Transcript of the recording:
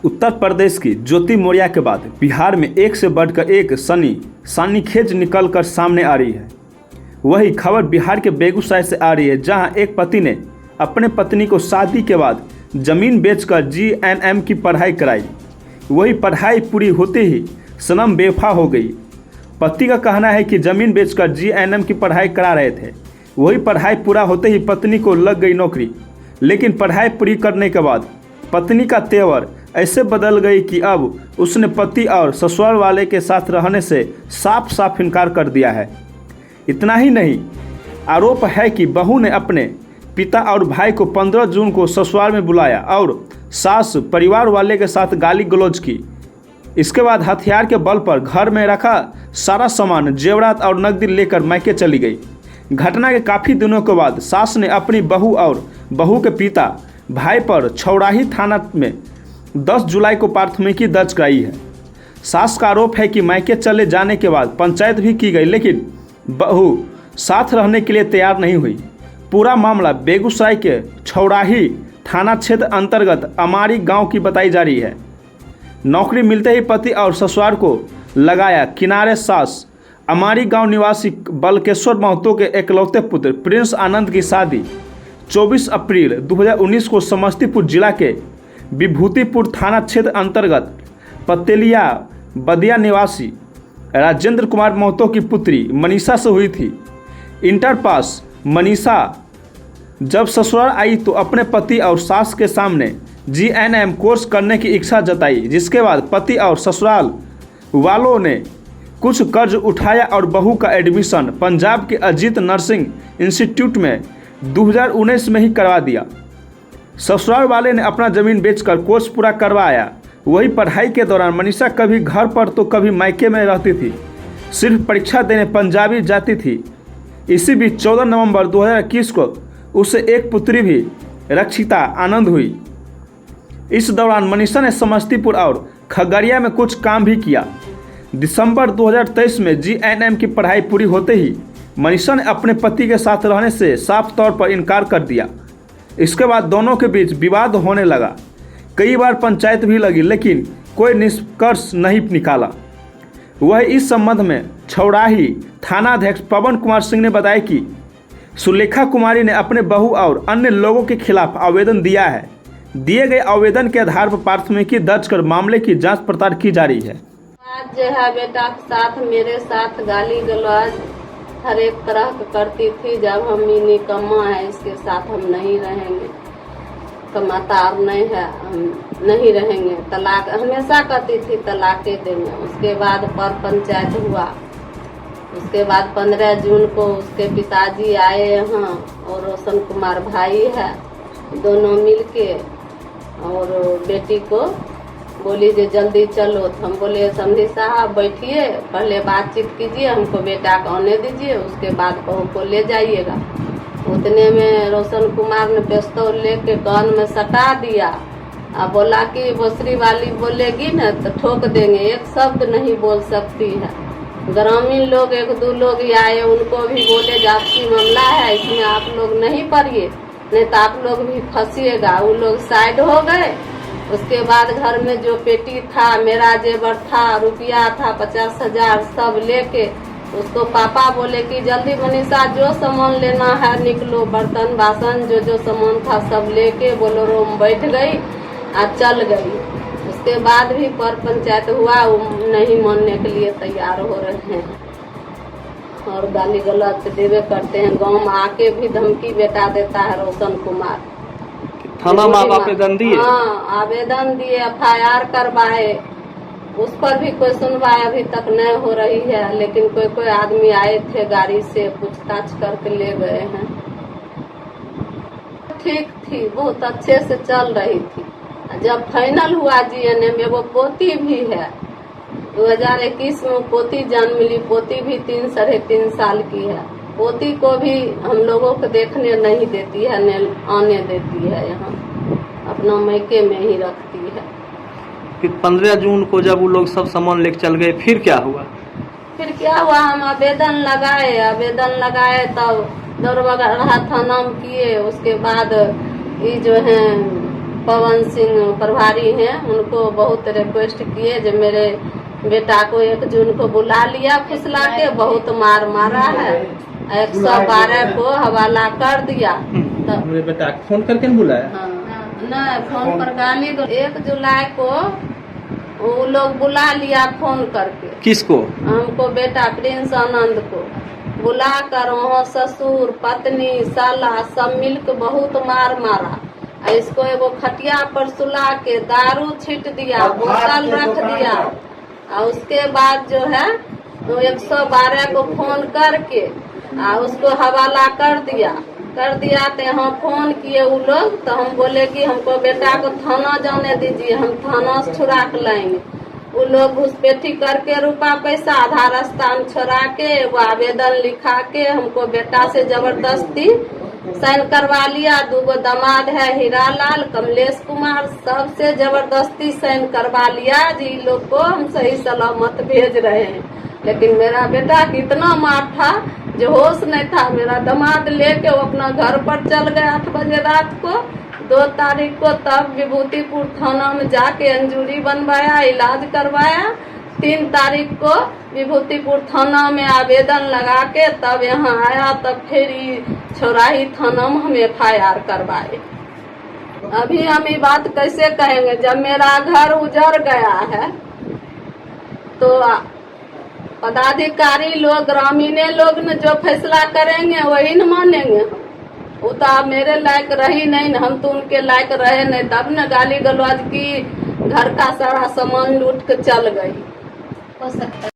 उत्तर प्रदेश की ज्योति मौर्या के बाद बिहार में एक से बढ़कर एक सनसनीखेज निकलकर सामने आ रही है। वही खबर बिहार के बेगूसराय से आ रही है, जहां एक पति ने अपने पत्नी को शादी के बाद जमीन बेचकर जीएनएम की पढ़ाई कराई। वही पढ़ाई पूरी होते ही सनम बेवफा हो गई। पति का कहना है कि जमीन बेचकर जीएनएम की पढ़ाई करा रहे थे। वही पढ़ाई पूरा होते ही पत्नी को लग गई नौकरी, लेकिन पढ़ाई पूरी करने के बाद पत्नी का तेवर ऐसे बदल गई कि अब उसने पति और ससुराल वाले के साथ रहने से साफ साफ इनकार कर दिया है। इतना ही नहीं, आरोप है कि बहू ने अपने पिता और भाई को 15 जून को ससुराल में बुलाया और सास परिवार वाले के साथ गाली गलौज की। इसके बाद हथियार के बल पर घर में रखा सारा सामान, जेवरात और नकदी लेकर मैके चली गई। घटना के काफ़ी दिनों के बाद सास ने अपनी बहू और बहू के पिता भाई पर छौड़ाही थाना में 10 जुलाई को प्राथमिकी दर्ज कराई है। सास का आरोप है कि मैके चले जाने के बाद पंचायत भी की गई, लेकिन बहू साथ रहने के लिए तैयार नहीं हुई। पूरा मामला बेगूसराय के छौड़ाही थाना क्षेत्र अंतर्गत अमारी गांव की बताई जा रही है। नौकरी मिलते ही पति और ससुराल को लगाया किनारे। सास अमारी गांव निवासी बलकेश्वर महतो के एकलौते पुत्र प्रिंस आनंद की शादी 24 अप्रैल 2019 को समस्तीपुर जिला के विभूतिपुर थाना क्षेत्र अंतर्गत पतेलिया बदिया निवासी राजेंद्र कुमार महतो की पुत्री मनीषा से हुई थी। इंटर पास मनीषा जब ससुराल आई तो अपने पति और सास के सामने जीएनएम कोर्स करने की इच्छा जताई, जिसके बाद पति और ससुराल वालों ने कुछ कर्ज उठाया और बहू का एडमिशन पंजाब के अजीत नर्सिंग इंस्टीट्यूट में 2019 में ही करवा दिया। ससुराल वाले ने अपना ज़मीन बेचकर कोर्स पूरा करवाया। वही पढ़ाई के दौरान मनीषा कभी घर पर तो कभी मायके में रहती थी। सिर्फ परीक्षा देने पंजाबी जाती थी। इसी बीच 14 नवंबर 2021 को उसे एक पुत्री भी रक्षिता आनंद हुई। इस दौरान मनीषा ने समस्तीपुर और खगड़िया में कुछ काम भी किया। दिसंबर 2023 में जीएनएम की पढ़ाई पूरी होते ही मनीषा ने अपने पति के साथ रहने से साफ तौर पर इनकार कर दिया। इसके बाद दोनों के बीच विवाद होने लगा। कई बार पंचायत भी लगी, लेकिन कोई निष्कर्ष नहीं निकाला। वह इस संबंध में छौड़ाही थानाध्यक्ष पवन कुमार सिंह ने बताया कि सुलेखा कुमारी ने अपने बहू और अन्य लोगों के खिलाफ आवेदन दिया है। दिए गए आवेदन के आधार पर प्राथमिकी दर्ज कर मामले की जांच पड़ताल की जा रही है। आज जो है बेटा के साथ मेरे साथ गाली गलौज हर एक तरह की करती थी। जब हम निकम्मा है, इसके साथ हम नहीं रहेंगे, कमातार नहीं है, हम नहीं रहेंगे, तलाक हमेशा कहती थी, तलाके देंगे। उसके बाद पर पंचायत हुआ। उसके बाद 15 जून को उसके पिताजी आए यहाँ और रोशन कुमार भाई है, दोनों मिलके और बेटी को बोली जो जल्दी चलो। तो हम बोले समधी साहब बैठिए, पहले बातचीत कीजिए, हमको बेटा को आने दीजिए, उसके बाद बहू को ले जाइएगा। उतने में रोशन कुमार ने पिस्तौल लेके कान में सटा दिया। अब बोला कि बसरी वाली बोलेगी ना तो ठोक देंगे, एक शब्द नहीं बोल सकती है। ग्रामीण लोग एक दो लोग आए, उनको भी बोले जो आपसी मामला है, इसमें आप लोग नहीं पड़िए, नहीं तो आप लोग भी फंसिएगा। वो लोग साइड हो गए। उसके बाद घर में जो पेटी था, मेरा जेवर था, रुपया था 50,000, सब लेके उसको पापा बोले कि जल्दी मनीषा जो सामान लेना है निकलो, बर्तन बासन जो जो सामान था सब लेके बोलेरो में बैठ गई और चल गई। उसके बाद भी पर पंचायत हुआ, वो नहीं मानने के लिए तैयार हो रहे हैं और गाली गलौज देवे करते हैं। गांव में आके भी धमकी बेटा देता है रोशन कुमार। थाना में आवेदन दिए? हाँ, आवेदन दिए, FIR करवाए, उस पर भी कोई सुनवाई अभी तक नहीं हो रही है। लेकिन कोई कोई आदमी आए थे गाड़ी से, पूछताछ करके ले गए हैं। ठीक थी, बहुत अच्छे से चल रही थी। जब फाइनल हुआ जीएनएम में, वो पोती भी है, 2021 में पोती जन्म मिली। पोती भी 3 साढ़े 3 साल की है। पोती को भी हम लोगों को देखने नहीं देती है, न आने देती है, यहाँ अपना मैके में ही रखती है। फिर 15 जून को जब वो लोग सब सामान लेकर चल गए, फिर क्या हुआ? फिर क्या हुआ, हम आवेदन लगाए तब दौड़ बगहा थाना में किए। उसके बाद ये जो है पवन सिंह प्रभारी हैं, उनको बहुत रिक्वेस्ट किए जो मेरे बेटा को 1 जून को बुला लिया, फुसला के बहुत मार मारा है, 112 को हवाला कर दिया। तो मेरे बेटा को फोन करके नहीं बुलाया? हाँ, नहीं फोन पर गाली 1 जुलाई को वो लोग बुला लिया फोन करके। किसको? हमको बेटा प्रिंस आनंद को बुला कर वहाँ ससुर पत्नी साला सब मिलकर बहुत मार मारा। इसको एगो खटिया पर सुला के दारू छीट दिया, बोतल रख दिया, और उसके बाद जो है 112 को फोन करके उसको हवाला कर दिया। तो यहाँ फोन किए वो लोग, तो हम बोले कि हमको बेटा को थाना जाने दीजिए, हम थाना से छुड़ा के लाएंगे। वो लोग घुसपैठी करके रुपया पैसा आधार स्थान छोड़ा के वो आवेदन लिखा के हमको बेटा से जबरदस्ती साइन करवा लिया। 2 दामाद है, हीरालाल कमलेश कुमार, सबसे जबरदस्ती साइन करवा लिया जी लोग को हम सही सलामत भेज रहे हैं। लेकिन मेरा बेटा कितना मार था जो होश नहीं था। मेरा दामाद लेके वो अपना घर पर चल गया 8 बजे रात को। 2 तारीख को तब विभूतिपुर थाना में जाके अंजूरी बनवाया, इलाज करवाया। 3 तारीख को विभूतिपुर थाना में आवेदन लगा के तब यहाँ आया, तब फिर छौराही थाना में हम FIR करवाए। अभी हम ये बात कैसे कहेंगे जब मेरा घर उजड़ गया है? तो पदाधिकारी लोग ग्रामीण लोग ने जो फैसला करेंगे वही न मानेंगे। वो तो आप मेरे लायक रही नहीं न, हम तो उनके लायक रहे नहीं, तब न गाली गलौज की, घर का सारा सामान लूट के चल गई। हो सकता है।